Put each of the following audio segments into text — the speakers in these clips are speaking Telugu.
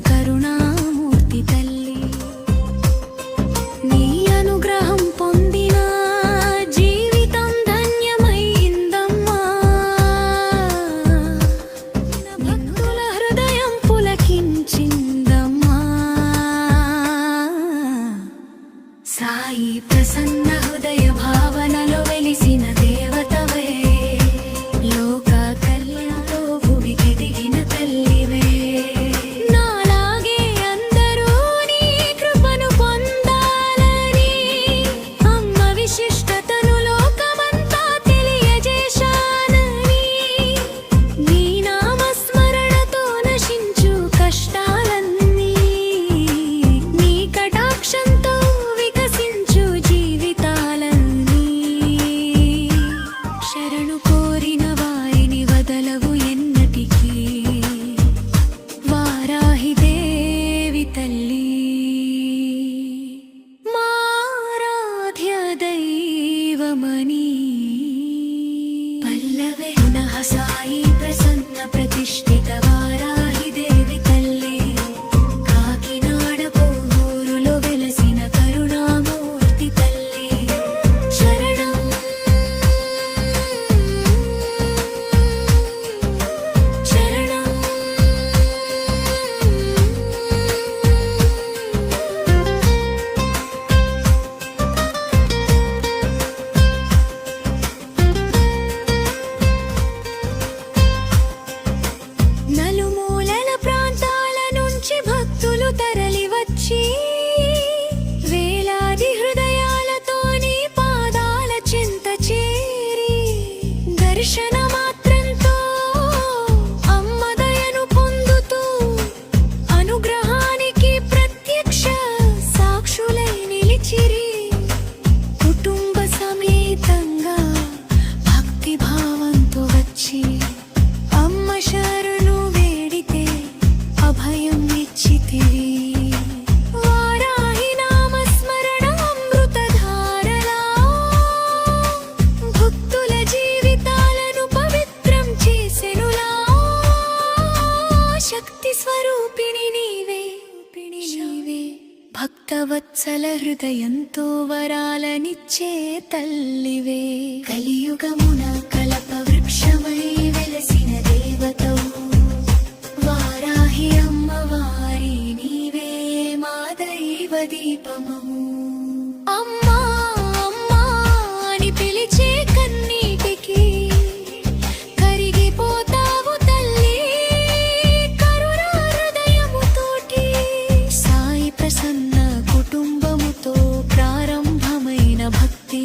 కరుణామూర్తి తల్లి. నీ అనుగ్రహం పొందిన జీవితం ధన్యమైందమ్మా. భక్తుల హృదయం పులకించిందమ్మా. సాయి ప్రసన్న హృదయ భావనలో వెలిసిన దేవతవే, లోక కళ్యాణంలో భూమికి దిగిన తల్లివే. నాలాగే అందరూ నీ కృపను పొందాలని అమ్మ విశిష్టతను లోకమంతా తెలియజేశానని. నీ నామస్మరణతో నశించు కష్టాలన్నీ, నీ కటాక్షంతో వికసించు జీవితాలన్నీ. శరణు కోరిన వారిని వదలవు ఎన్నటికీ, వారాహి దేవి తల్లి. మారాధ్య దైవమని పల్లవే పునః సాయి ప్రసన్న ప్రతిష్ఠిత వారాహి దేవి తల్లి. కాకినాడ కోవూరులో వెలసిన కరుణామూర్తి తల్లి. శరణం శరణం. నలుమూలల ప్రాంతాల నుంచి భక్తులు తరలివచ్చి వేలాది హృదయాలతో నీ పాదాల చెంత చేరి దర్శన మాత్రంతో అమ్మ దయను పొందుతూ అనుగ్రహానికి ప్రత్యక్ష సాక్షులై నిలిచిరి. కుటుంబ సమేతంగా భక్తి భావంతో వచ్చి అమ్మ శరణు వేడితే అభయం ఇచ్చితివి. వారాహి నామస్మరణ అమృతధారలా భక్తుల జీవితాలను పవిత్రం చేసెనులా. శక్తి స్వరూపిణి నీవే, భక్తవత్సల హృదయంతో వరాలనిచ్చే తల్లివే. కలియుగమున కల్ప వృక్షమై వెలసిన దేవతవు వారాహి అమ్మవారి, నీవే మా దైవ దీపమము. అమ్మా అమ్మా అని పిలిచే కన్నీటికి కరిగిపోతావు తల్లి కరుణా హృదయముతోటి. సాయి ప్రసన్న కుటుంబముతో ప్రారంభమైన భక్తి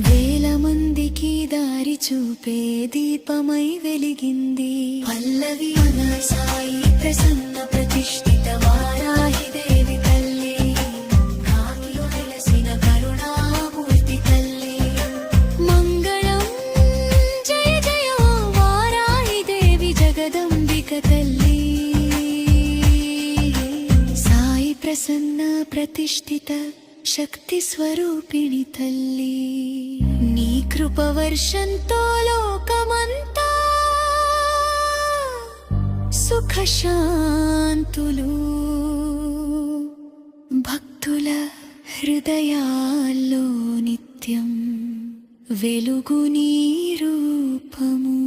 వేల మందికి దారి చూపే దీపమై వెలిగింది. పల్లవి మన సాయి ప్రసన్న ప్రతిష్ఠిత వారాహి దేవి తల్లి. కాకిలో వెలసిన కరుణామూర్తి తల్లి. మంగళం జయ జయ వారాహి దేవి జగదంబిక తల్లి. సాయి ప్రసన్న ప్రతిష్ఠిత శక్తి స్వరూపిణి తల్లి. నీ కృపవర్షంతో లోకమంతా సుఖ శాంతులు, భక్తుల హృదయాల్లో నిత్యం వెలుగు నీ రూపము.